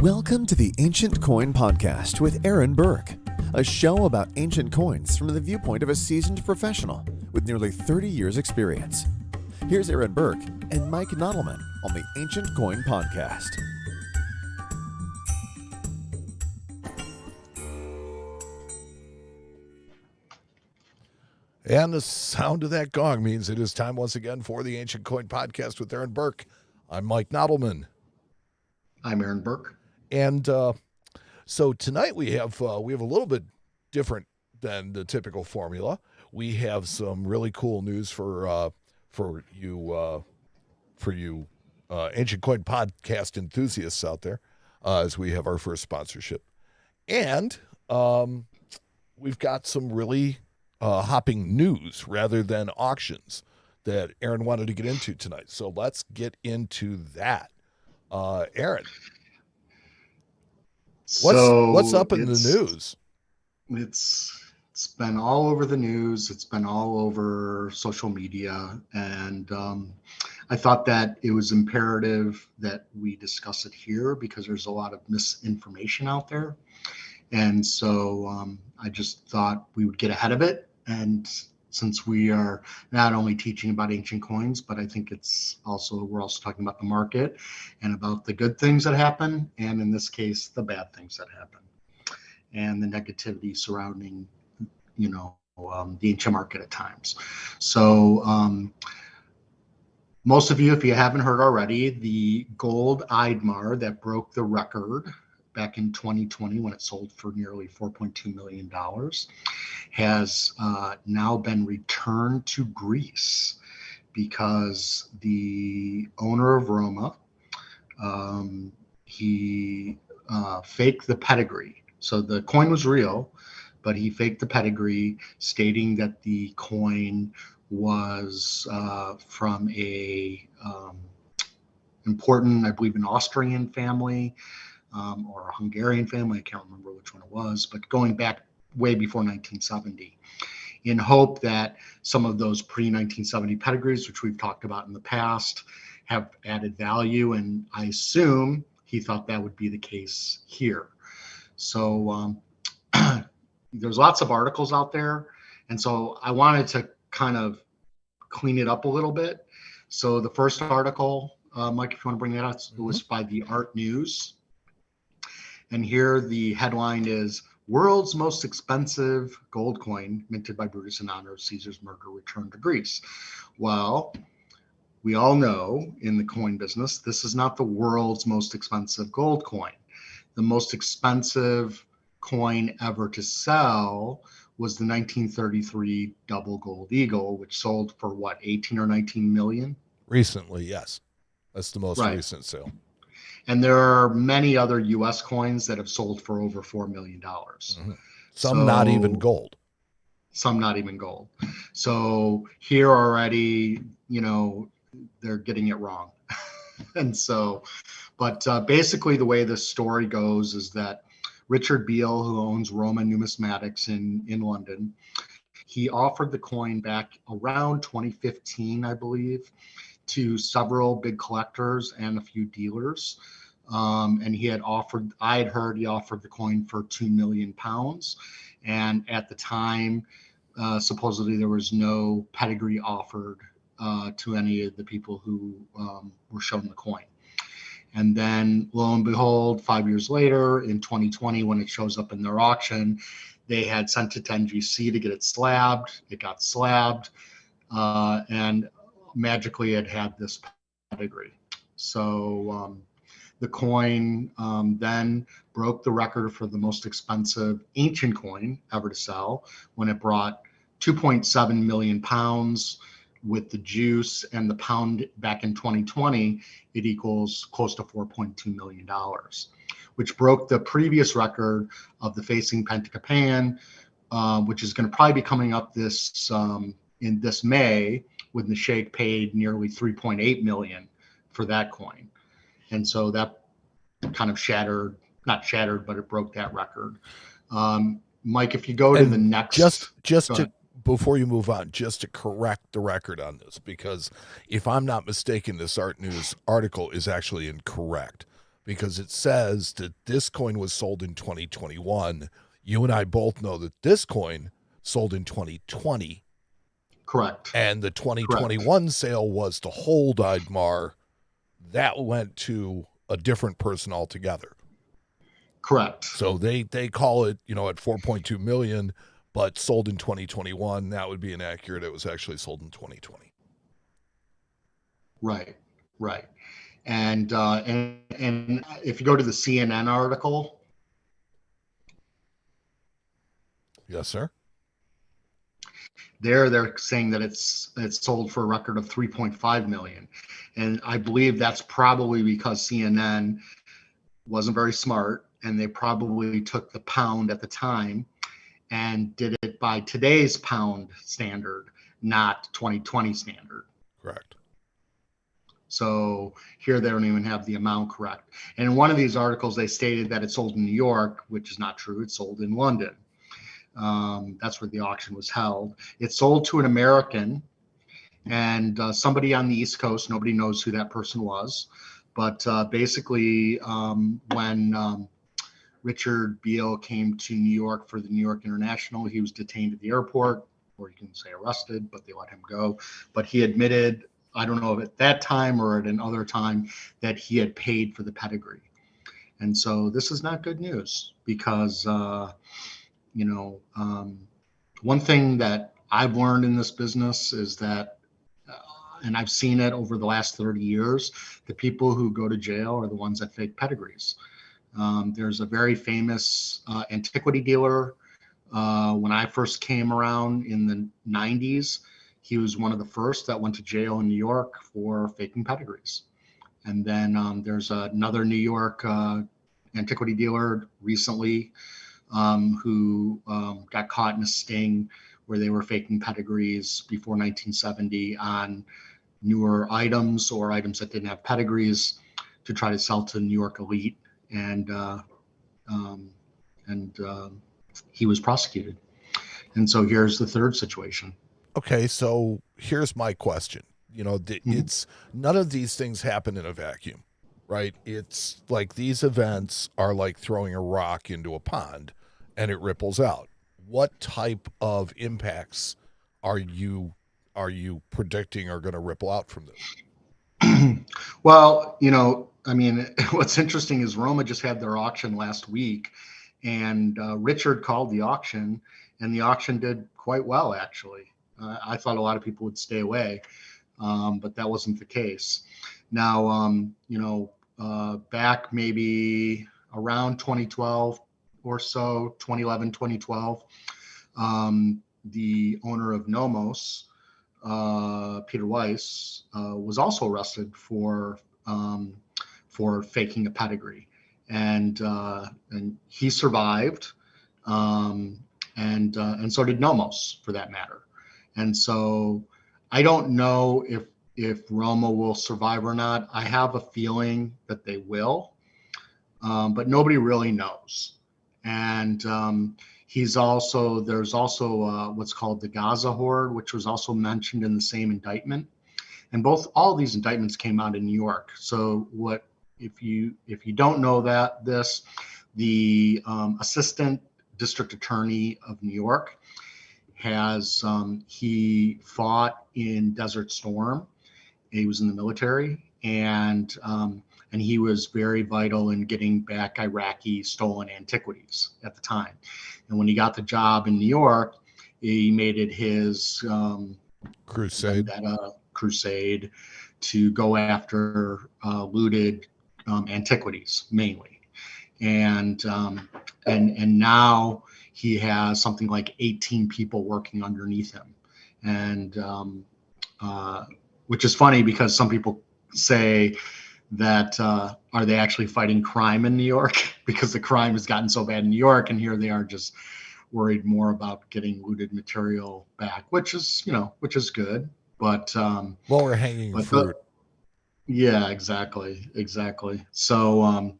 Welcome to the Ancient Coin Podcast with Aaron Burke, a show about ancient coins from the viewpoint of a seasoned professional with nearly 30 years' experience. Here's Aaron Burke and Mike Nottleman on the Ancient Coin Podcast. And the sound of that gong means it is time once again for the Ancient Coin Podcast with Aaron Burke. I'm Mike Nottleman. I'm Aaron Burke. And so tonight we have a little bit different than the typical formula. We have some really cool news for you Ancient Coin Podcast enthusiasts out there, as we have our first sponsorship. And we've got some really hopping news rather than auctions that Aaron wanted to get into tonight. So let's get into that. Aaron, what's up in the news? It's been all over the news. It's been all over social media. And I thought that it was imperative that we discuss it here because there's a lot of misinformation out there. And so I just thought we would get ahead of it. And since we are not only teaching about ancient coins, but I think we're also talking about the market and about the good things that happen, and in this case, the bad things that happen, and the negativity surrounding, the ancient market at times. So most of you, if you haven't heard already, the gold Eidmar that broke the record back in 2020 when it sold for nearly $4.2 million has now been returned to Greece because the owner of Roma, he faked the pedigree. So the coin was real, but he faked the pedigree, stating that the coin was from a important, I believe, an Austrian family, or a Hungarian family. I can't remember which one it was, but going back way before 1970, in hope that some of those pre-1970 pedigrees, which we've talked about in the past, have added value. And I assume he thought that would be the case here. So there's lots of articles out there. And so I wanted to kind of clean it up a little bit. So the first article, Mike, if you want to bring that up, it was by the Art News. And here the headline is, "World's Most Expensive Gold Coin Minted by Brutus in Honor of Caesar's Murder Returned to Greece." Well, we all know in the coin business, this is not the world's most expensive gold coin. The most expensive coin ever to sell was the 1933 double gold eagle, which sold for what, 18 or 19 million? Recently, yes. That's the most recent sale. And there are many other U.S. coins that have sold for over $4 million. Mm-hmm. Some not even gold. Some not even gold. So here already, they're getting it wrong. And so, but basically the way this story goes is that Richard Beale, who owns Roma Numismatics in London, he offered the coin back around 2015, I believe, to several big collectors and a few dealers. And I had heard he offered the coin for £2 million. And at the time, supposedly there was no pedigree offered to any of the people who were shown the coin. And then lo and behold, 5 years later, in 2020, when it shows up in their auction, they had sent it to NGC to get it slabbed. It got slabbed. And magically it had this pedigree. So the coin then broke the record for the most expensive ancient coin ever to sell when it brought 2.7 million pounds. With the juice and the pound back in 2020, it equals close to $4.2 million, which broke the previous record of the Facing Pentacapan, which is going to probably be coming up in this May, when the Sheikh paid nearly 3.8 million for that coin. And so that kind of not shattered, but it broke that record. Mike, if you go to the next, before you move on, just to correct the record on this, because if I'm not mistaken, this Art News article is actually incorrect. because it says that this coin was sold in 2021. You and I both know that this coin sold in 2020. Correct. And the 2021 sale was to hold Idmar. That went to a different person altogether. Correct. So they call it, at 4.2 million, but sold in 2021. That would be inaccurate. It was actually sold in 2020. Right. And if you go to the CNN article. Yes, sir. They're saying that it's sold for a record of 3.5 million. And I believe that's probably because CNN wasn't very smart, and they probably took the pound at the time and did it by today's pound standard, not 2020 standard. Correct. So here they don't even have the amount correct. And in one of these articles, they stated that it sold in New York, which is not true. It sold in London. That's where the auction was held. It sold to an American and somebody on the East Coast. Nobody knows who that person was. But basically, when Richard Beale came to New York for the New York International, he was detained at the airport, or you can say arrested, but they let him go. But he admitted, I don't know if at that time or at another time, that he had paid for the pedigree. And so this is not good news because one thing that I've learned in this business is that, and I've seen it over the last 30 years, the people who go to jail are the ones that fake pedigrees. There's a very famous antiquity dealer. When I first came around in the 90s, he was one of the first that went to jail in New York for faking pedigrees. And then there's another New York antiquity dealer recently who got caught in a sting where they were faking pedigrees before 1970 on newer items or items that didn't have pedigrees to try to sell to New York elite. And he was prosecuted. And so here's the third situation. Okay, so here's my question. It's none of these things happen in a vacuum, right? It's like these events are like throwing a rock into a pond and it ripples out. What type of impacts are you predicting are going to ripple out from this? Well, what's interesting is Roma just had their auction last week, and Richard called the auction, and the auction did quite well, actually. I thought a lot of people would stay away, but that wasn't the case. Now, back maybe around 2012 or so, 2011, 2012, the owner of Nomos, Peter Weiss, was also arrested for faking a pedigree, and he survived, and so did Nomos, for that matter. And so I don't know if Roma will survive or not. I have a feeling that they will, but nobody really knows. And there's also what's called the Gaza Horde, which was also mentioned in the same indictment. And all of these indictments came out in New York. So if you don't know the assistant district attorney of New York he fought in Desert Storm. He was in the military, and he was very vital in getting back Iraqi stolen antiquities at the time. And when he got the job in New York, he made it his crusade to go after looted antiquities mainly. And now he has something like 18 people working underneath him. And which is funny because some people say that are they actually fighting crime in New York? Because the crime has gotten so bad in New York, and here they are just worried more about getting looted material back, which is good. But lower hanging fruit. Yeah, exactly. So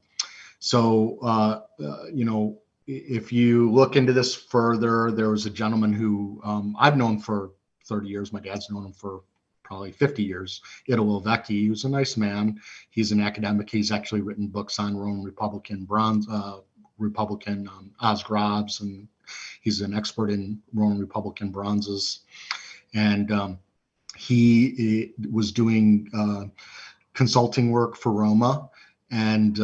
if you look into this further, there was a gentleman who I've known for 30 years. My dad's known him for probably 50 years, Italo Vecchi. He was a nice man. He's an academic. He's actually written books on Roman Republican Osgrobs, and he's an expert in Roman Republican bronzes. And he was doing consulting work for Roma, and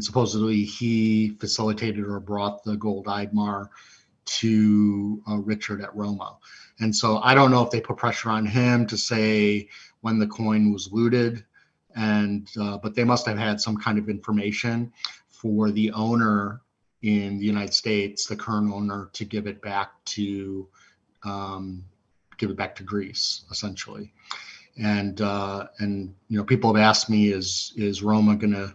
supposedly he facilitated or brought the gold Eidmar to Richard at Roma. And so I don't know if they put pressure on him to say when the coin was looted, but they must have had some kind of information for the owner in the United States, the current owner, to give it back to Greece, essentially. And people have asked me, is Roma going to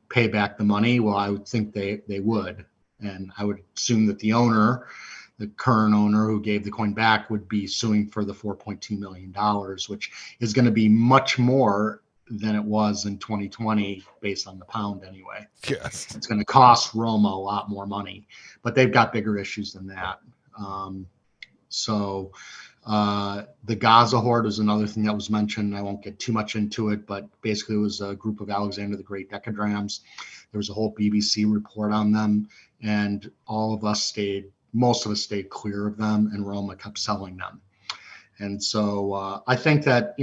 pay back the money? Well, I would think they would, and I would assume that the owner, the current owner who gave the coin back, would be suing for the $4.2 million, which is going to be much more than it was in 2020 based on the pound anyway. Yes. It's going to cost Roma a lot more money, but they've got bigger issues than that. The Gaza Hoard was another thing that was mentioned. I won't get too much into it, but basically it was a group of Alexander the Great decadrams. There was a whole BBC report on them, and most of us stayed clear of them, and Roma kept selling them. And so I think that,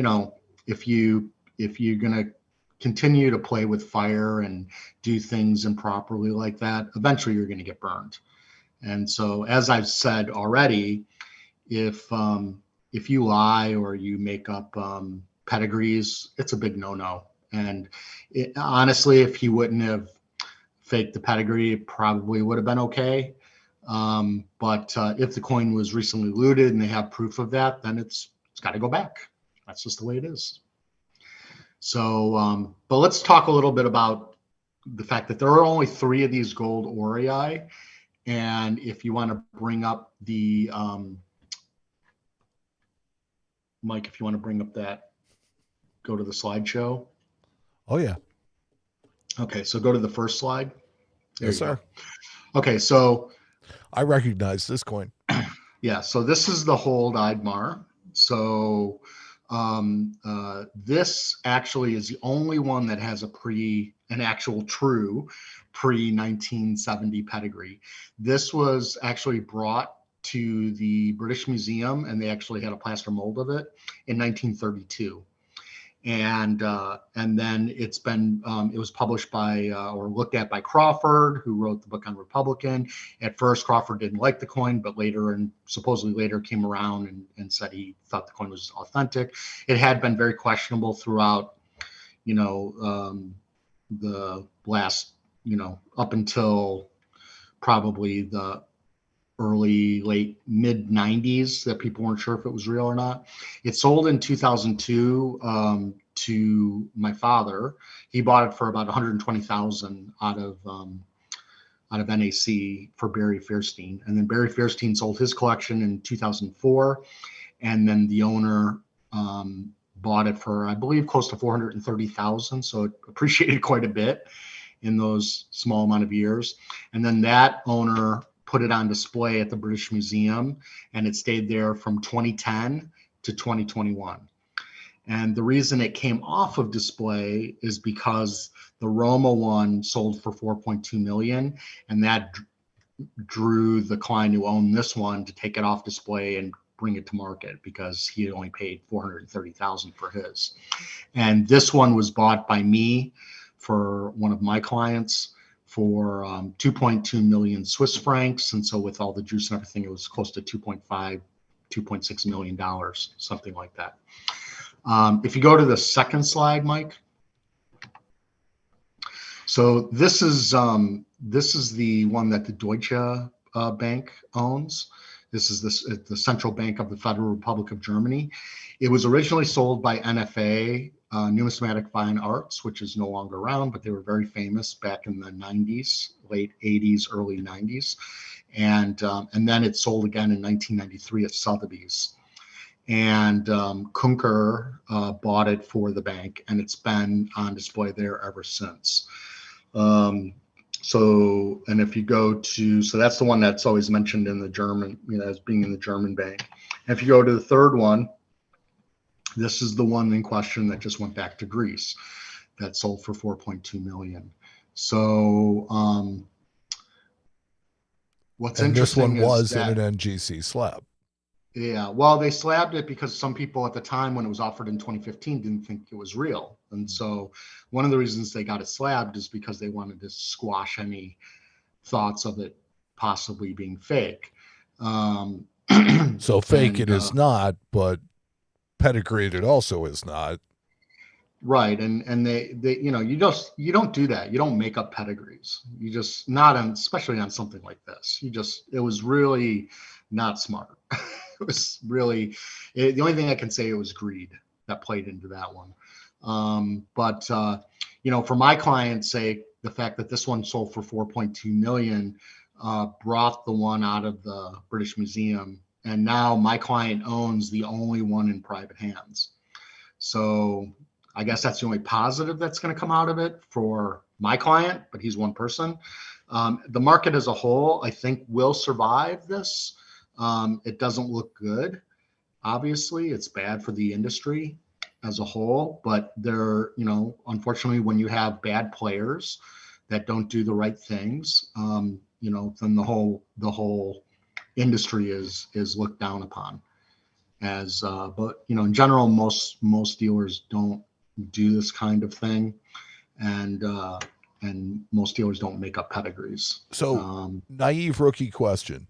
if you're going to continue to play with fire and do things improperly like that, eventually you're going to get burned. And so, as I've said already, if you lie or you make up pedigrees, it's a big no-no. And honestly, if he wouldn't have faked the pedigree, it probably would have been okay. But if the coin was recently looted and they have proof of that, then it's got to go back. That's just the way it is. So, but let's talk a little bit about the fact that there are only 3 of these gold aurii. And if you want to bring up the, Mike, if you want to bring up that, go to the slideshow. Oh, yeah. Okay, so go to the first slide. Yes, sir. Okay, so I recognize this coin. Yeah, so this is the Hold Eidmar. So this actually is the only one that has an actual true pre-1970 pedigree. This was actually brought to the British Museum, and they actually had a plaster mold of it in 1932. And then it's been it was published by or looked at by Crawford, who wrote the book on Republican. At first, Crawford didn't like the coin, but supposedly later came around and said he thought the coin was authentic. It had been very questionable throughout, the last, up until probably the late mid 90s, that people weren't sure if it was real or not. It sold in 2002 to my father. He bought it for about 120,000 out of NAC for Barry Fairstein, and then Barry Fairstein sold his collection in 2004, and then the owner bought it for, I believe, close to 430,000. So it appreciated quite a bit in those small amount of years, and then that owner put it on display at the British Museum, and it stayed there from 2010 to 2021. And the reason it came off of display is because the Roma one sold for 4.2 million, and that drew the client who owned this one to take it off display and bring it to market, because he had only paid 430,000 for his. And this one was bought by me for one of my clients for 2.2 million Swiss francs. And so with all the juice and everything, it was close to $2.6 million, something like that. If you go to the second slide, Mike. So this is the one that the Deutsche Bank owns. This is the Central Bank of the Federal Republic of Germany. It was originally sold by NFA, Numismatic Fine Arts, which is no longer around, but they were very famous back in the 90s, late 80s, early 90s. And then it sold again in 1993 at Sotheby's. And Kunker bought it for the bank, and it's been on display there ever since. So if you go to, so that's the one that's always mentioned in the German, as being in the German bank. And if you go to the third one, This is the one in question that just went back to Greece that sold for 4.2 million. So what's And this one interesting is was in that, an NGC slab. yeah, well, they slabbed it because some people at the time when it was offered in 2015 didn't think it was real. And so one of the reasons they got it slabbed is because they wanted to squash any thoughts of it possibly being fake. Um, So fake it and is not, but pedigreed it also is not. Right, and they you don't do that. You don't make up pedigrees. You just not on especially on something like this. It was really not smart. It was really the only thing I can say it was greed that played into that one. But for my client's sake, the fact that this one sold for 4.2 million brought the one out of the British Museum, and now my client owns the only one in private hands. So I guess that's the only positive that's going to come out of it for my client, but he's one person. The market as a whole, I think, will survive this. It doesn't look good. Obviously, it's bad for the industry as a whole, but unfortunately, when you have bad players that don't do the right things, then the whole industry is looked down upon. But in general, most dealers don't do this kind of thing, and most dealers don't make up pedigrees. So, naive rookie question.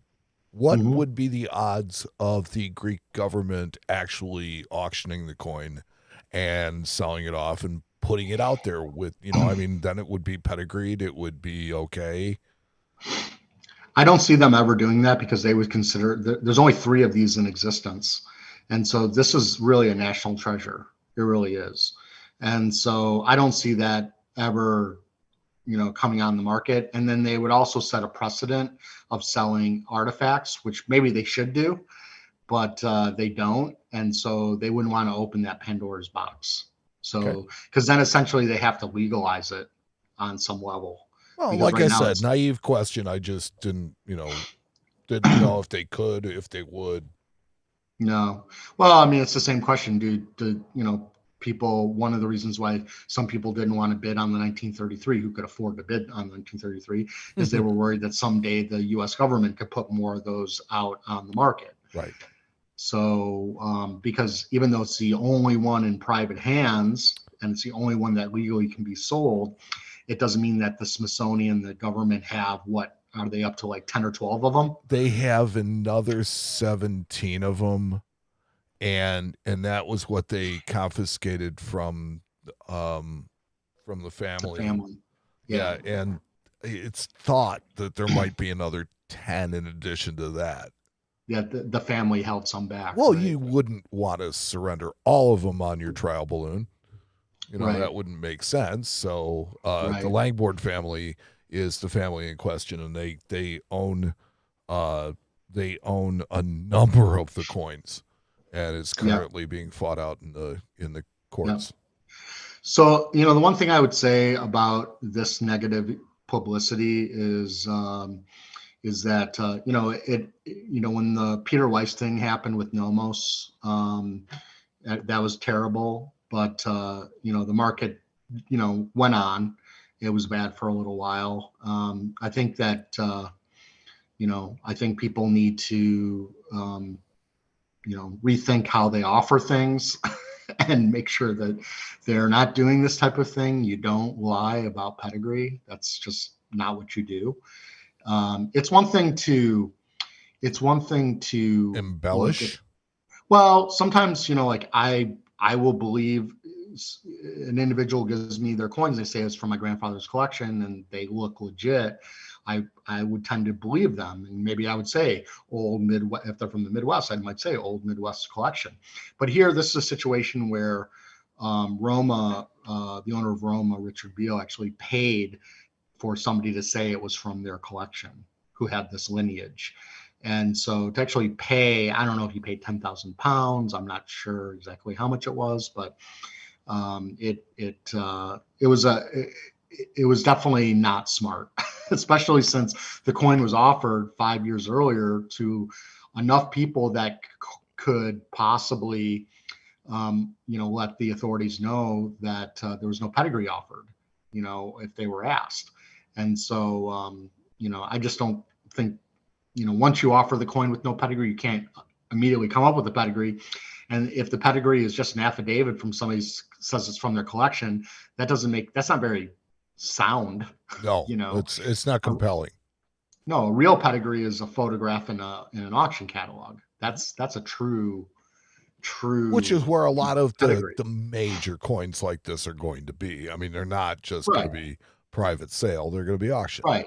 What Mhm. would be the odds of the Greek government actually auctioning the coin and selling it off and putting it out there with, then it would be pedigreed, it would be okay. I don't see them ever doing that because they would consider there's only 3 of these in existence, and so this is really a national treasure. It really is, and so I don't see that ever coming on the market. And then they would also set a precedent of selling artifacts, which maybe they should do, but they don't. And so they wouldn't want to open that Pandora's box. So, because then essentially they have to legalize it on some level. Well, Because like right I now said, it's naive question. I just didn't know if they could, if they would. no. Well, I mean, it's the same question. People, one of the reasons why some people didn't want to bid on the 1933, who could afford to bid on the 1933, is they were worried that someday the US government could put more of those out on the market. Right. So, because even though it's the only one in private hands and it's the only one that legally can be sold, it doesn't mean that the Smithsonian, the government have what are they up to, like 10 or 12 of them? They have another 17 of them. And that was what they confiscated from the family. The family. Yeah, and it's thought that there might be another 10 in addition to that. Yeah, the family held some back. Well, right? you wouldn't want to surrender all of them on your trial balloon. Right. That wouldn't make sense. So Right. the Langboard family is the family in question, and they own a number of the coins, and it's currently being fought out in the courts. So, the one thing I would say about this negative publicity is that when the Peter Weiss thing happened with Nomos, that was terrible. But the market went on. It was bad for a little while. I think that I think people need to rethink how they offer things. And make sure that they're not doing this type of thing. You don't lie about pedigree. That's just not what you do. It's one thing to Embellish. Well, sometimes like I will believe an individual gives me their coins. They say it's from my grandfather's collection, and they look legit. I would tend to believe them, and maybe I would say old Midwest. If they're from the Midwest, I might say old Midwest collection. But here, this is a situation where Roma, the owner of Roma, Richard Beale, actually paid for somebody to say it was from their collection, who had this lineage. And so to actually pay, I don't know if he paid £10,000. I'm not sure exactly how much it was, but it was definitely not smart, especially since the coin was offered 5 years earlier to enough people that could possibly let the authorities know that there was no pedigree offered, if they were asked. And so, I just don't think, once you offer the coin with no pedigree, you can't immediately come up with a pedigree. And if the pedigree is just an affidavit from somebody says it's from their collection, that's not very sound. No, it's not compelling. No, a real pedigree is a photograph in an auction catalog. That's a true. Which is where a lot of the major coins like this are going to be. I mean, they're not just going to be private sale; they're going to be auction. Right.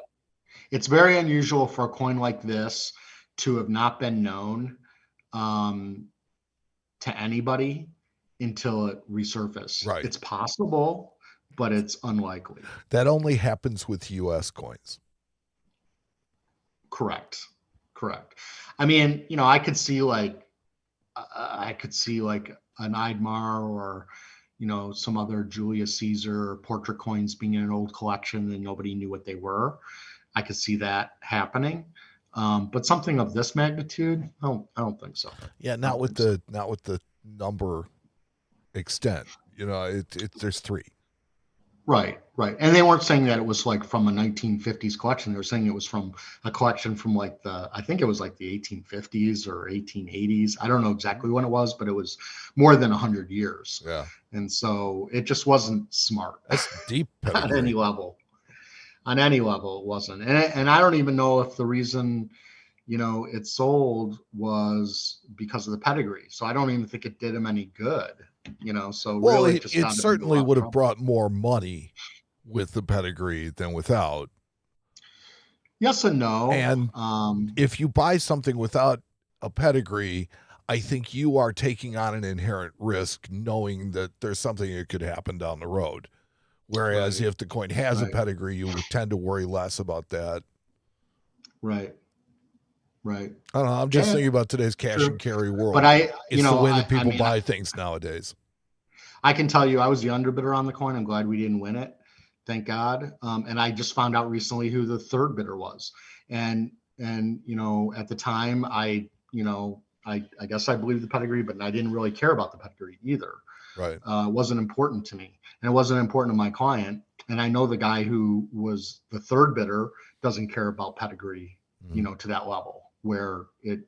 It's very unusual for a coin like this to have not been known to anybody until it resurfaced. Right. It's possible, but it's unlikely. That only happens with U.S. coins. Correct. I mean, I could see like an Eidmar or, some other Julius Caesar portrait coins being in an old collection and nobody knew what they were. I could see that happening. But something of this magnitude, I don't think so. Yeah, not with the number extent. There's 3. Right. And they weren't saying that it was like from a 1950s collection. They were saying it was from a collection from I think it was like the 1850s or 1880s. I don't know exactly when it was, but it was more than 100 years. Yeah. And so it just wasn't smart. That's deep pedigree. At any level. On any level, it wasn't. And I don't even know if the reason, it sold was because of the pedigree. So I don't even think it did him any good. So well, really it certainly would have brought more money with the pedigree than without. Yes and no. And if you buy something without a pedigree, I think you are taking on an inherent risk knowing that there's something that could happen down the road. Whereas if the coin has a pedigree, you would tend to worry less about that. Right. I don't know. I'm just thinking about today's cash and carry world. But it's the way that people buy things nowadays. I can tell you, I was the underbidder on the coin. I'm glad we didn't win it. Thank God. And I just found out recently who the third bidder was. And at the time I guess I believed the pedigree, but I didn't really care about the pedigree either. Right. It wasn't important to me, and it wasn't important to my client. And I know the guy who was the third bidder doesn't care about pedigree, to that level where it,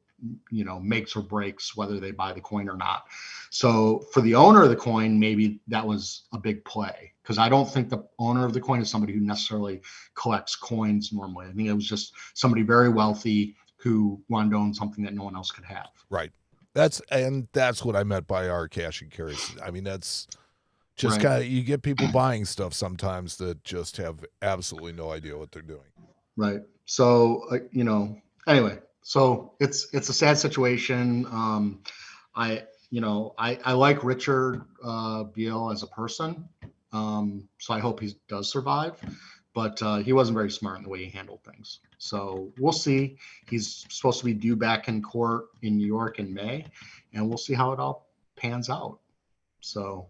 makes or breaks whether they buy the coin or not. So for the owner of the coin, maybe that was a big play, because I don't think the owner of the coin is somebody who necessarily collects coins normally. I think it was just somebody very wealthy who wanted to own something that no one else could have. Right. That's what I meant by our cash and carries. I mean, that's just kind of, you get people buying stuff sometimes that just have absolutely no idea what they're doing. Right. So, anyway, so it's a sad situation. I like Richard Beale as a person. So I hope he does survive, but he wasn't very smart in the way he handled things. So we'll see. He's supposed to be due back in court in New York in May, and we'll see how it all pans out. So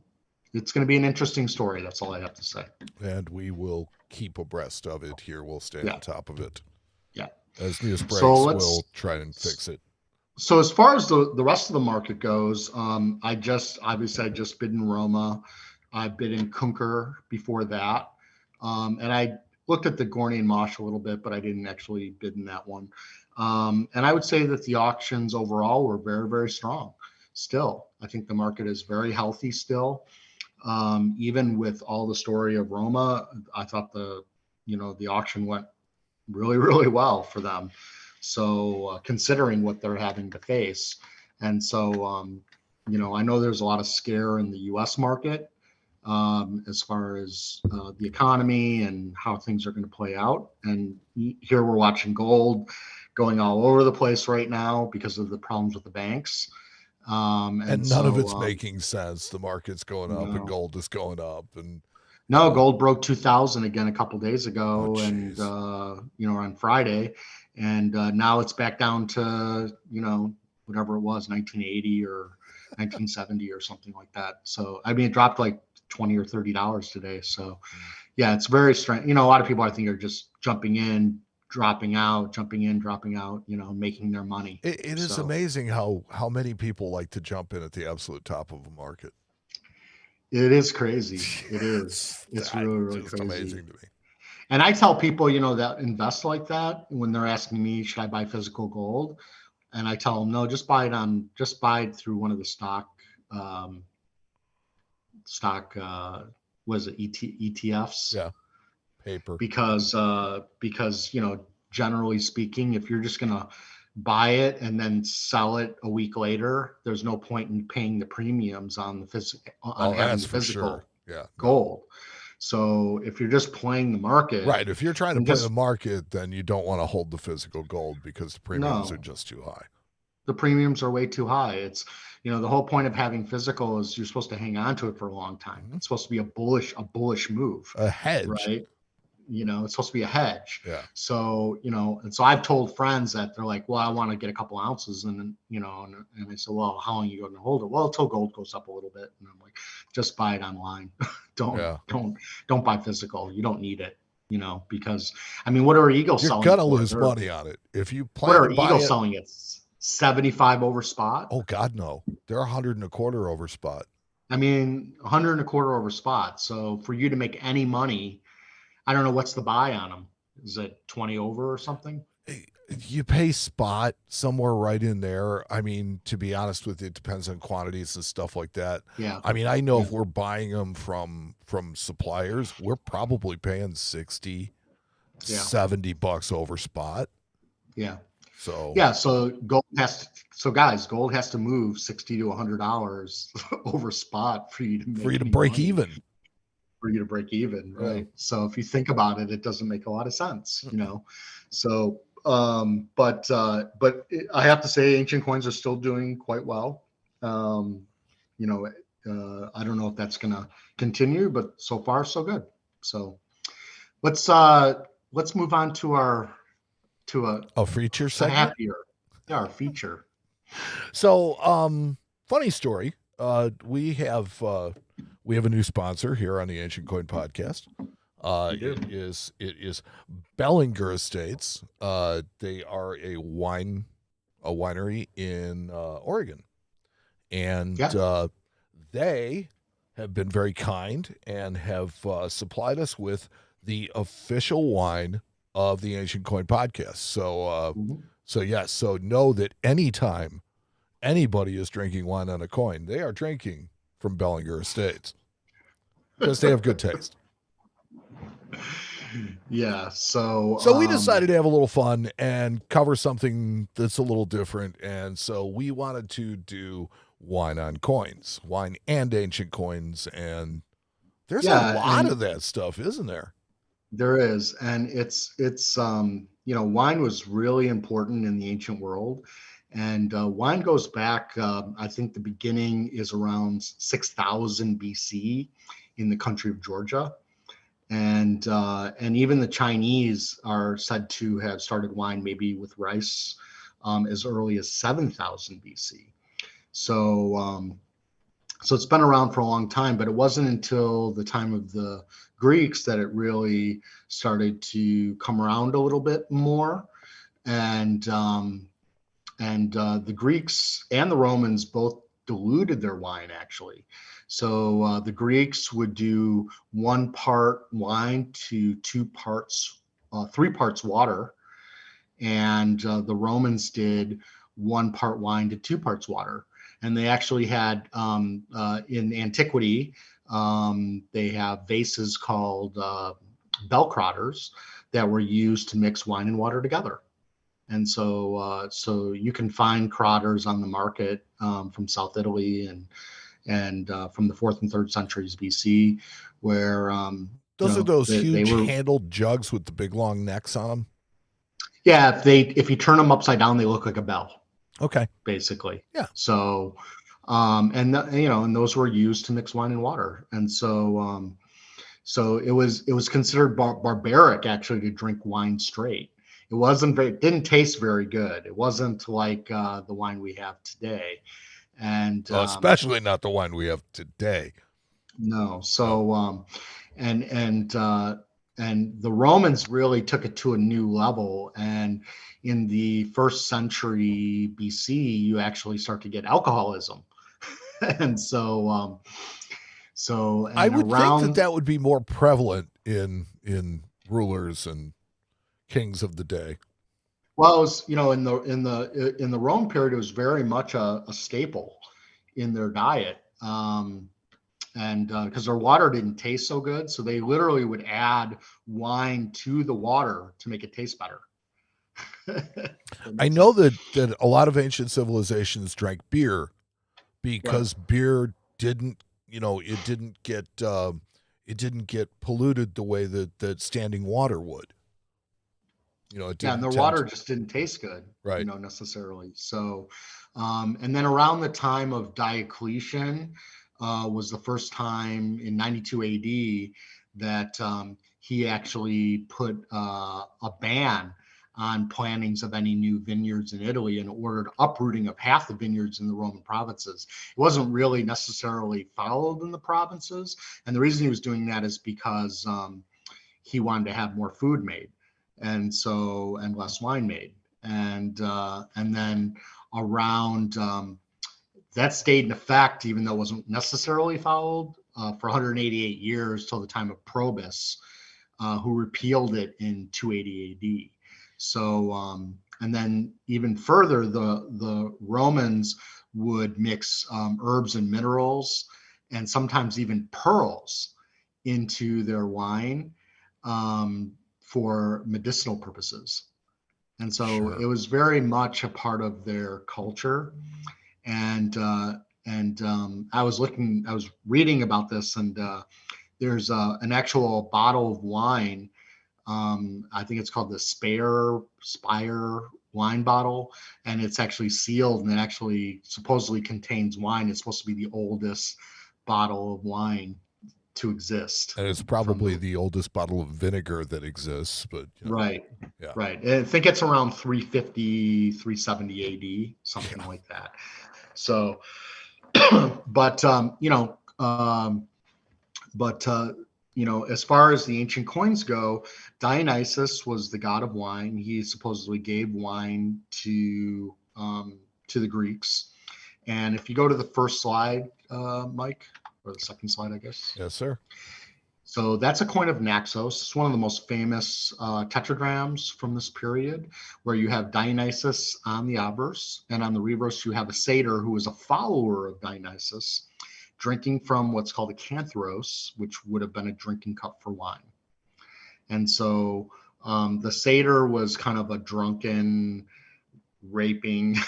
it's going to be an interesting story. That's all I have to say. And we will keep abreast of it here. We'll stay on top of it. Yeah. As news breaks, we'll try and fix it. So as far as the rest of the market goes, I just bid in Roma. I bid in Kunker before that. And I looked at the Gorny and Mosh a little bit, but I didn't actually bid in that one. And I would say that the auctions overall were very, very strong still. I think the market is very healthy still. Even with all the story of Roma, I thought the auction went really, really well for them. So considering what they're having to face. And so, I know there's a lot of scare in the US market as far as the economy and how things are going to play out. And here we're watching gold going all over the place right now because of the problems with the banks. And none of it's making sense. The market's going up and gold is going up. And no, gold broke 2,000 again a couple days ago, and on Friday, and now it's back down to whatever it was, 1980 or 1970 or something like that. So I mean, it dropped like $20 or $30 today. So yeah, it's very strange. A lot of people I think are just jumping in, dropping out, jumping in, dropping out, making their money. It is amazing how many people like to jump in at the absolute top of a market. It is crazy. It is. It's really, really just crazy. Amazing to me. And I tell people, that invest like that when they're asking me, should I buy physical gold? And I tell them, no, just buy it through one of the ETFs? Yeah. Paper. Because generally speaking, if you're just going to buy it and then sell it a week later, there's no point in paying the premiums on the physical gold. So if you're just playing the market, right? If you're trying to play the market, then you don't want to hold the physical gold because the premiums are just too high. The premiums are way too high. It's the whole point of having physical is you're supposed to hang on to it for a long time. It's supposed to be a bullish move, a hedge, right? It's supposed to be a hedge. Yeah. So, and so I've told friends that they're like, well, I want to get a couple ounces. And then, and I said, well, how long are you going to hold it? Well, until gold goes up a little bit. And I'm like, just buy it online. Don't buy physical. You don't need it, because what are Eagles selling? You're going to lose money on it. If you plan what are to buy Eagles selling it? 75 over spot? Oh God, no. They're 125 over spot. 125 over spot. So for you to make any money, I don't know what's the buy on them. Is it 20 over or something? You pay spot somewhere right in there. To be honest with you, it depends on quantities and stuff like that. Yeah. I know if we're buying them from suppliers, we're probably paying 60, $70 over spot. Yeah. So gold has to move $60 to $100 over spot for you to break even. For you to break even, right? Yeah. So if you think about it, it doesn't make a lot of sense, So, but I have to say, ancient coins are still doing quite well. I don't know if that's going to continue, but so far so good. So, let's move on to a feature segment. Our feature. So, funny story. We have a new sponsor here on the Ancient Coin Podcast. It is Bellinger Estates. They are a winery in Oregon, and they have been very kind and have supplied us with the official wine of the Ancient Coin Podcast. So know that anytime anybody is drinking wine on a coin, they are drinking from Bellinger Estates because they have good taste. Yeah. So we decided to have a little fun and cover something that's a little different. And so we wanted to do wine on coins, wine and ancient coins. And there's a lot of that stuff, isn't there? There is. And it's wine was really important in the ancient world. And wine goes back, I think the beginning is around 6000 BC in the country of Georgia. And even the Chinese are said to have started wine maybe with rice as early as 7000 BC. So it's been around for a long time, but it wasn't until the time of the Greeks that it really started to come around a little bit more. And the Greeks and the Romans both diluted their wine, actually. So the Greeks would do 1 part wine to 3 parts water. And the Romans did 1 part wine to 2 parts water. And they actually had, in antiquity, they have vases called bellcrotters that were used to mix wine and water together. And so you can find crotters on the market from South Italy and from the 4th and 3rd centuries BC, where those are those huge handled jugs with the big long necks on them. Yeah, if you turn them upside down, they look like a bell. Okay, basically. Yeah. So, and those were used to mix wine and water, and so it was considered barbaric actually to drink wine straight. It didn't taste very good. It wasn't like the wine we have today. And especially not the wine we have today. No. So and the Romans really took it to a new level. And in the first century BC, you actually start to get alcoholism. And I and would think around, that would be more prevalent in rulers and kings of the day. well, it was, in the Rome period, it was very much a staple in their diet. And because their water didn't taste so good, so they literally would add wine to the water to make it taste better. I know that a lot of ancient civilizations drank beer because beer didn't, it didn't get polluted the way that standing water would. It Yeah, and their didn't water just didn't taste good, Right. Necessarily. So, and then around the time of Diocletian was the first time in 92 AD that he actually put a ban on plantings of any new vineyards in Italy and ordered uprooting of half the vineyards in the Roman provinces. It wasn't really necessarily followed in the provinces. And the reason he was doing that is because he wanted to have more food made and less wine made. And then around that stayed in effect, even though it wasn't necessarily followed for 188 years till the time of Probus, who repealed it in 280 AD. So, and then even further, the Romans would mix herbs and minerals and sometimes even pearls into their wine for medicinal purposes. And so Sure. it was very much a part of their culture. And I was reading about this, and there's an actual bottle of wine. I think it's called the Spire wine bottle, and it's actually sealed, and it actually supposedly contains wine. It's supposed to be the oldest bottle of wine to exist. And it's probably the oldest bottle of vinegar that exists, but Right. Yeah. Right. And I think it's around 350, 370 AD, something like that. So, but as far as the ancient coins go, Dionysus was the god of wine. He supposedly gave wine to the Greeks. And if you go to the first slide, Mike, or the second slide, I guess. Yes, sir. So that's a coin of Naxos. It's one of the most famous tetradrachms from this period, where you have Dionysus on the obverse, and on the reverse you have a satyr who is a follower of Dionysus, drinking from what's called a cantharos, which would have been a drinking cup for wine. And so the satyr was kind of a drunken, raping,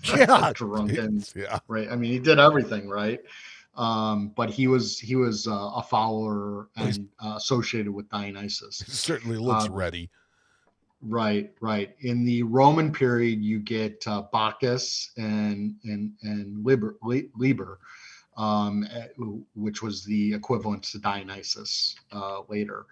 drunken, right? I mean, he did everything, right? But he was a follower and associated with Dionysus. He certainly looks ready. Right. In the Roman period, you get Bacchus and Liber, which was the equivalent to Dionysus later.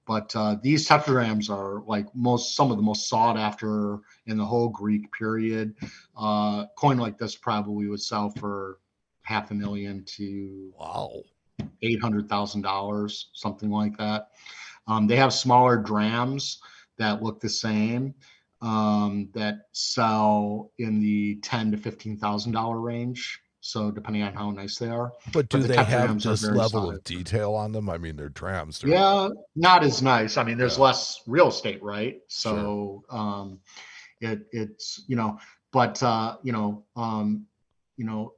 But these tetradrachms are like some of the most sought after in the whole Greek period. Coin like this probably would sell for $500,000 to $800,000, something like that. They have smaller drams that look the same, that sell in the $10,000 to $15,000 range. So depending on how nice they are. But do they have this level of detail on them? I mean, they're drams. Yeah, not as nice. I mean, there's less real estate, right? So it's but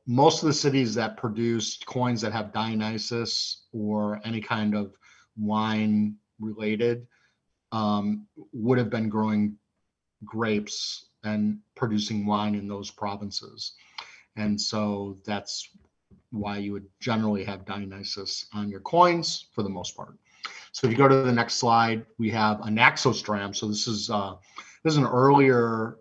most of the cities that produced coins that have Dionysus or any kind of wine related would have been growing grapes and producing wine in those provinces. And so that's why you would generally have Dionysus on your coins for the most part. So if you go to the next slide, we have a Naxos dram. So this is an earlier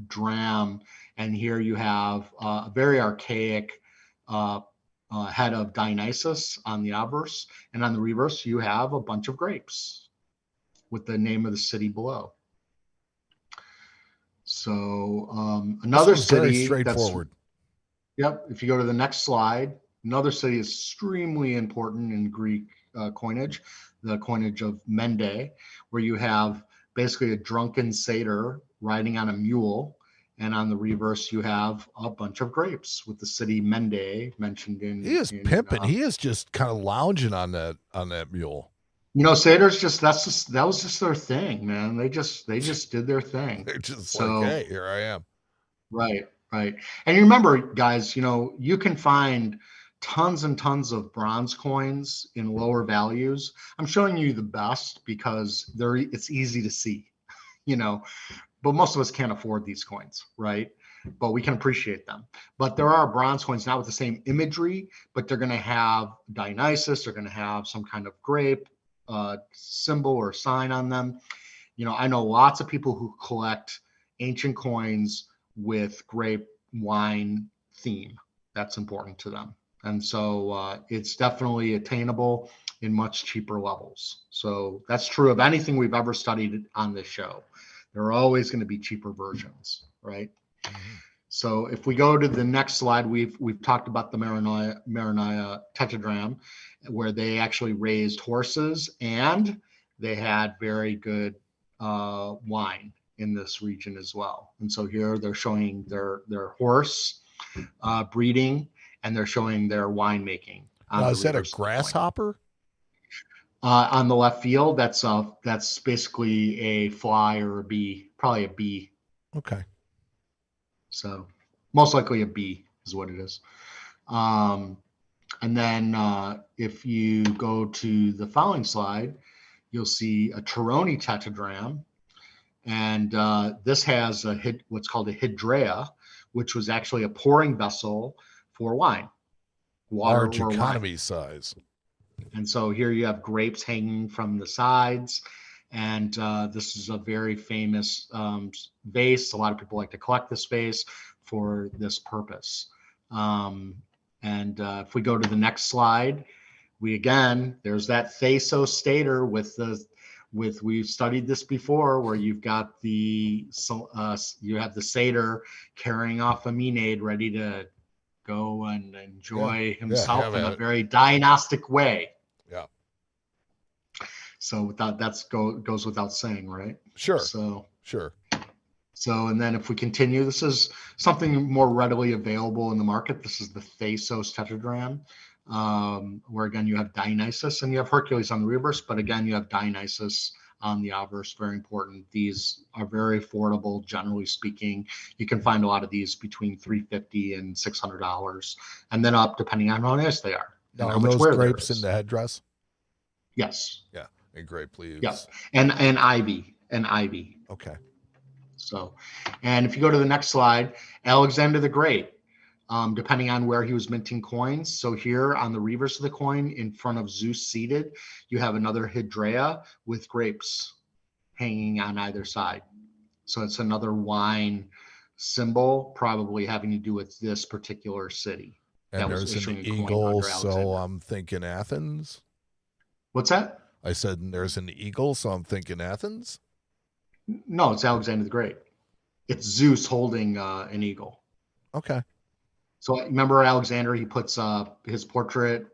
dram. And here you have a very archaic head of Dionysus on the obverse. And on the reverse, you have a bunch of grapes with the name of the city below. So another city very straightforward. Yep. If you go to the next slide, another city is extremely important in Greek coinage, the coinage of Mende, where you have basically a drunken satyr riding on a mule, and on the reverse you have a bunch of grapes with the city Mende mentioned in. He is pimping. He is just kind of lounging on that mule. Satyrs that was just their thing, man. They just did their thing. They're just like, hey, here I am. Right. And you remember, guys, you can find tons and tons of bronze coins in lower values. I'm showing you the best because it's easy to see, but most of us can't afford these coins, right? But we can appreciate them. But there are bronze coins not with the same imagery, but they're going to have Dionysus, they're going to have some kind of grape symbol or sign on them. I know lots of people who collect ancient coins with grape wine theme. That's important to them. And so it's definitely attainable in much cheaper levels. So that's true of anything we've ever studied on this show. There are always going to be cheaper versions, right? Mm-hmm. So if we go to the next slide, we've talked about the Maronaya tetradrachm, where they actually raised horses and they had very good wine in this region as well. And so here they're showing their horse breeding, and they're showing their winemaking. Is that a grasshopper? On the left field, that's basically a fly or a bee, probably a bee. Okay. So most likely a bee is what it is. And then if you go to the following slide, you'll see a Toroni tetradrachm. And this has what's called a hydrea, which was actually a pouring vessel for wine. Large economy size. And so here you have grapes hanging from the sides. And this is a very famous vase. A lot of people like to collect this vase for this purpose. If we go to the next slide, there's that Thasos stater we've studied this before, where you've got you have the satyr carrying off a Maenad ready to go and enjoy himself in a very Dionysic way. Yeah. So goes without saying, right? Sure. Sure. So, and then if we continue, this is something more readily available in the market. This is the Thasos tetradrachm, where again you have Dionysus and you have Hercules on the reverse, but again you have Dionysus on the obverse. Very important. These are very affordable, generally speaking. You can find a lot of these between $350 and $600, and then up depending on how nice they are. Now, are those grapes in the headdress? Yes. Yeah, and grape leaves. Yeah, and ivy. Okay. So, and if you go to the next slide, Alexander the Great, depending on where he was minting coins. So here on the reverse of the coin, in front of Zeus seated, you have another hydrea with grapes hanging on either side. So it's another wine symbol, probably having to do with this particular city. And there's an eagle, so I'm thinking Athens. What's that? I said there's an eagle, so I'm thinking Athens. No, it's Alexander the Great. It's Zeus holding an eagle. Okay. So remember Alexander, he puts his portrait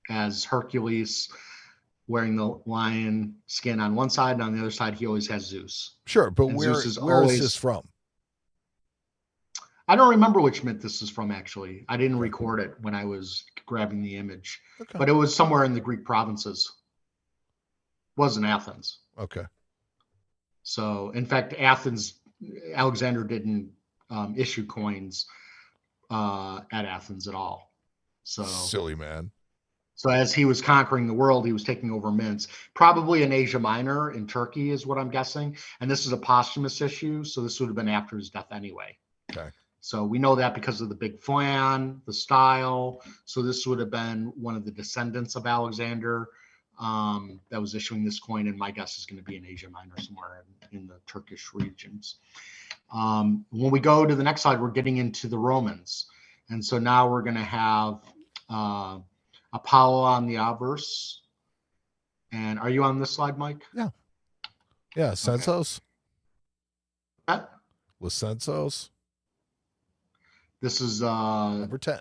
as Hercules wearing the lion skin on one side, and on the other side he always has Zeus. Sure, but where is this from? I don't remember which myth this is from, actually. I didn't record it when I was grabbing the image. Okay. But it was somewhere in the Greek provinces. It wasn't Athens. Okay. So, in fact, Alexander didn't issue coins at Athens at all. So silly man. So as he was conquering the world, he was taking over mints, probably in Asia Minor, in Turkey is what I'm guessing. And this is a posthumous issue, so this would have been after his death anyway. Okay. So we know that because of the big flan, the style. So this would have been one of the descendants of Alexander that was issuing this coin, and my guess is going to be in Asia Minor, somewhere in the Turkish regions. When we go to the next slide, we're getting into the Romans. And so now we're going to have Apollo on the obverse. And are you on this slide, Mike? Yeah. Yeah, Censos. Okay. With Censos. This is number 10.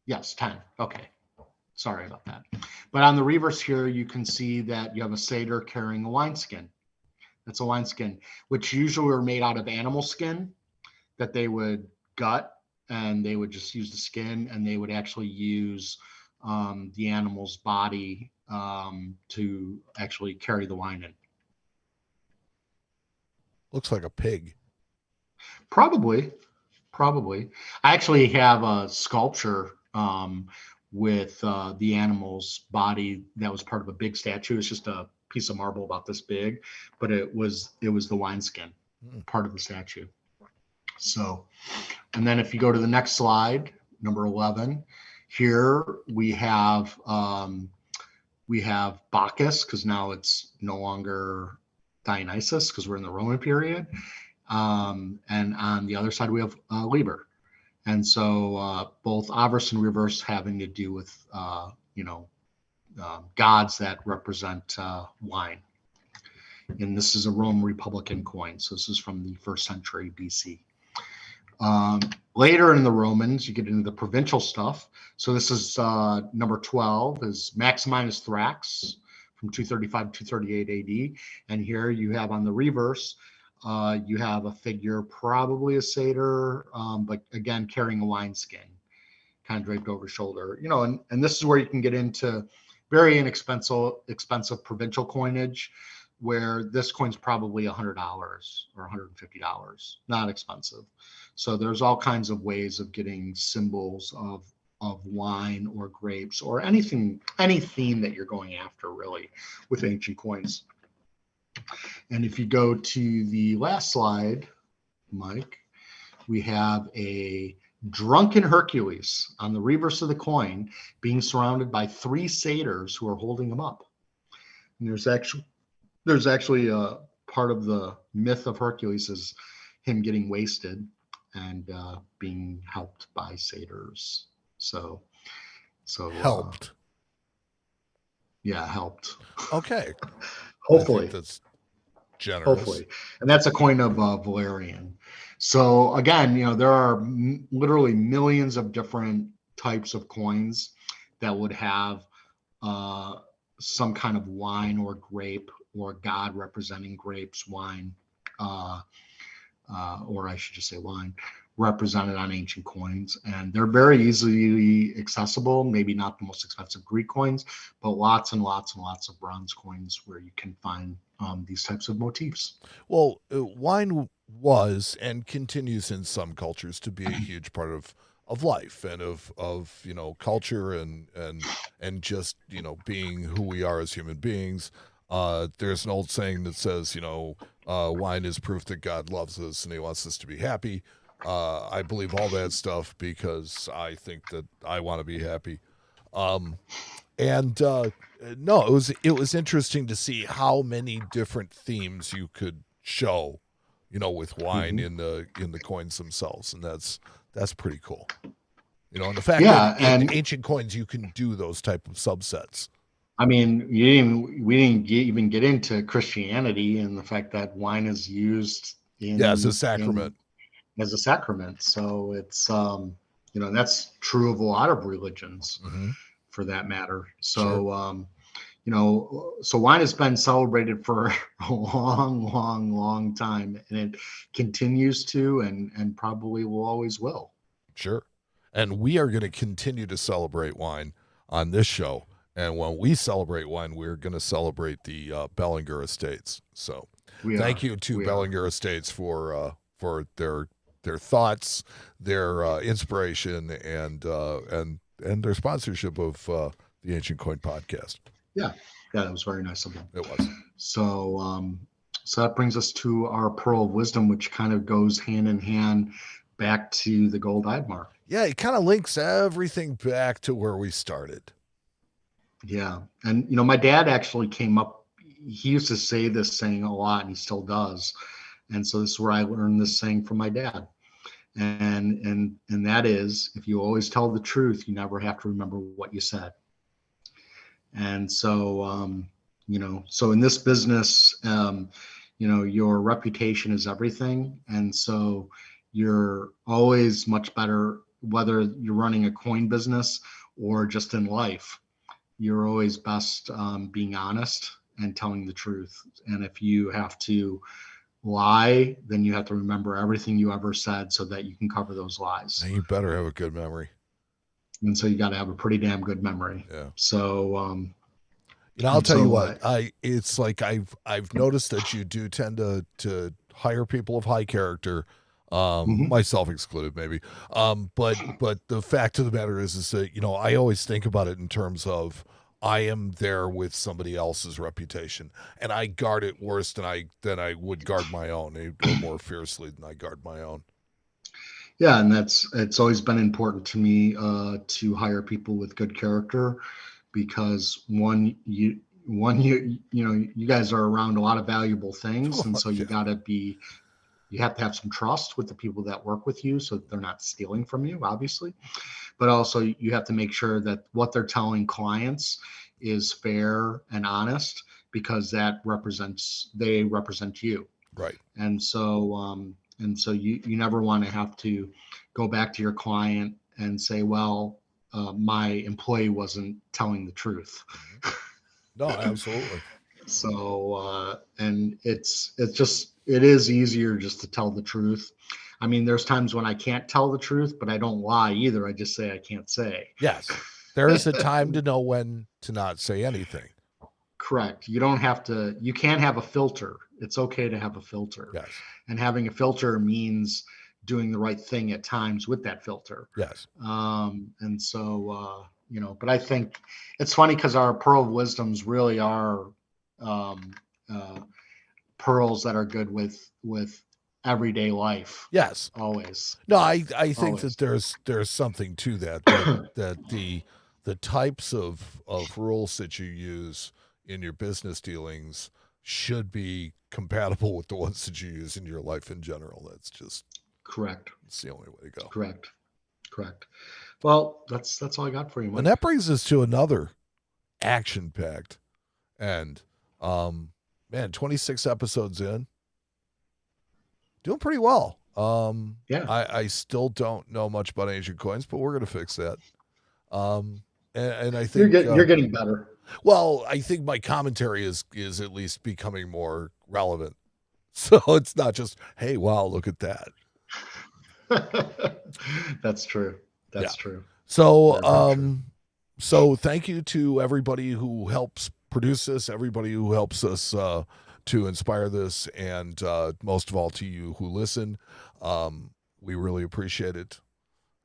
Yes, 10. Okay. Sorry about that. But on the reverse here, you can see that you have a satyr carrying a wineskin. That's a wineskin, which usually are made out of animal skin that they would gut, and they would just use the skin, and they would actually use the animal's body to actually carry the wine in. Looks like a pig. Probably. I actually have a sculpture with the animal's body that was part of a big statue. It's just a piece of marble about this big, but it was the wineskin, part of the statue. So, and then if you go to the next slide, number 11, here we have Bacchus, because now it's no longer Dionysus, because we're in the Roman period. And on the other side, we have Liber. And so both obverse and reverse having to do with, gods that represent wine. And this is a Roman Republican coin. So this is from the 1st century BC. Later in the Romans, you get into the provincial stuff. So this is number 12 is Maximinus Thrax from 235 to 238 AD. And here you have on the reverse, you have a figure, probably a satyr, but again, carrying a wineskin, kind of draped over his shoulder. And this is where you can get into very expensive provincial coinage, where this coin's probably $100 or $150, not expensive. So there's all kinds of ways of getting symbols of wine or grapes or anything, any theme that you're going after really with ancient coins. And if you go to the last slide, Mike, we have a drunken Hercules on the reverse of the coin being surrounded by 3 satyrs who are holding him up. And there's actually a part of the myth of Hercules is him getting wasted and being helped by satyrs. So helped. Helped. Okay. Hopefully. That's generous. Hopefully. And that's a coin of Valerian. So again, there are literally millions of different types of coins that would have some kind of wine or grape or god representing grapes, wine, or I should just say wine, represented on ancient coins. And they're very easily accessible, maybe not the most expensive Greek coins, but lots and lots and lots of bronze coins where you can find these types of motifs. Well, wine was and continues in some cultures to be a huge part of life and of culture and just being who we are as human beings. There's an old saying that says wine is proof that God loves us and he wants us to be happy. I believe all that stuff because I think that I want to be happy. No, it was interesting to see how many different themes you could show, with wine in the coins themselves, and that's pretty cool. And the fact that in ancient coins you can do those type of subsets. I mean, we didn't even get into Christianity and the fact that wine is used as a sacrament. As a sacrament, so it's that's true of a lot of religions, for that matter. So sure. So wine has been celebrated for a long time, and it continues to, and probably will always will. Sure, and we are going to continue to celebrate wine on this show. And when we celebrate wine, we're going to celebrate the Bellinger Estates. So thank you to Bellinger Estates for their thoughts, their inspiration, and their sponsorship of the Ancient Coin Podcast. Yeah, that was very nice of them. It was. So that brings us to our Pearl of Wisdom, which kind of goes hand in hand back to the gold Eidmark. Yeah, it kind of links everything back to where we started. Yeah. And, my dad actually came up, he used to say this saying a lot, and he still does. And so this is where I learned this saying from my dad. And that is, if you always tell the truth, you never have to remember what you said. And so, so in this business, your reputation is everything. And so you're always much better, whether you're running a coin business or just in life. you're always best being honest and telling the truth. And if you have to lie, then you have to remember everything you ever said so that you can cover those lies. And you better have a good memory. And so you got to have a pretty damn good memory. Yeah. So, I'll tell you what, it's like I've noticed that you do tend to hire people of high character, myself excluded, maybe. But the fact of the matter is that, I always think about it in terms of I am there with somebody else's reputation, and I guard it worse than I would guard my own, or more fiercely than I guard my own. Yeah, and it's always been important to me to hire people with good character, because you guys are around a lot of valuable things, and so you have to have some trust with the people that work with you, so they're not stealing from you, obviously. But also you have to make sure that what they're telling clients is fair and honest, because they represent you. Right. And so you never want to have to go back to your client and say, well, my employee wasn't telling the truth. No, absolutely. So, and it is easier just to tell the truth. I mean, there's times when I can't tell the truth, but I don't lie either. I just say I can't say. Yes. There is a time to know when to not say anything. Correct. You can't have a filter. It's okay to have a filter. Yes. And having a filter means doing the right thing at times with that filter. Yes. And so, but I think it's funny because our pearl of wisdoms really are pearls that are good with everyday life. Yes. Always. No, I think Always. that there's something to that the types of rules that you use in your business dealings should be compatible with the ones that you use in your life in general. That's just correct. It's the only way to go. Correct. Well, that's all I got for you, Mike. And that brings us to another action-packed and 26 episodes in. Doing pretty well. Yeah. I still don't know much about Ancient Coins, but we're going to fix that. And I think you're getting better. Well, I think my commentary is at least becoming more relevant. So it's not just, hey, wow, look at that. That's true. That's true. So, so thank you to everybody who helps produce this, everybody who helps us to inspire this, and most of all to you who listen. We really appreciate it.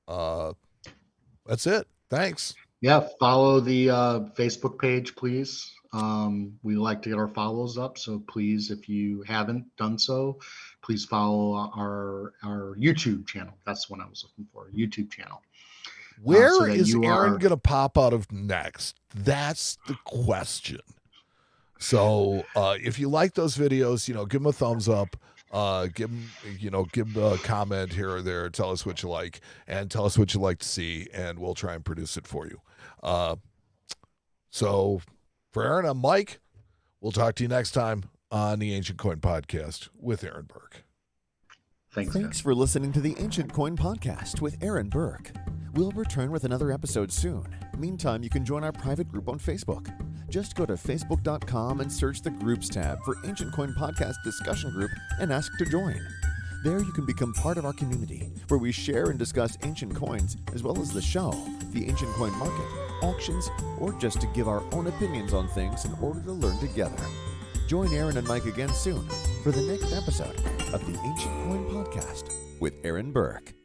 That's it. Thanks. Yeah, follow the Facebook page, please. We like to get our follows up, so please, if you haven't done so, please follow our YouTube channel. That's what I was looking for, YouTube channel. Where is Aaron going to pop out of next? That's the question. So if you like those videos, give them a thumbs up. Give them a comment here or there. Tell us what you like, and tell us what you like to see, and we'll try and produce it for you. So for Aaron, I'm Mike. We'll talk to you next time on the Ancient Coin Podcast with Aaron Burke. Thanks for listening to the Ancient Coin Podcast with Aaron Burke. We'll return with another episode soon. Meantime, you can join our private group on Facebook. Just go to facebook.com and search the Groups tab for Ancient Coin Podcast Discussion Group and ask to join. There you can become part of our community, where we share and discuss ancient coins, as well as the show, the ancient coin market, auctions, or just to give our own opinions on things in order to learn together. Join Aaron and Mike again soon for the next episode of the Ancient Coin Podcast with Aaron Burke.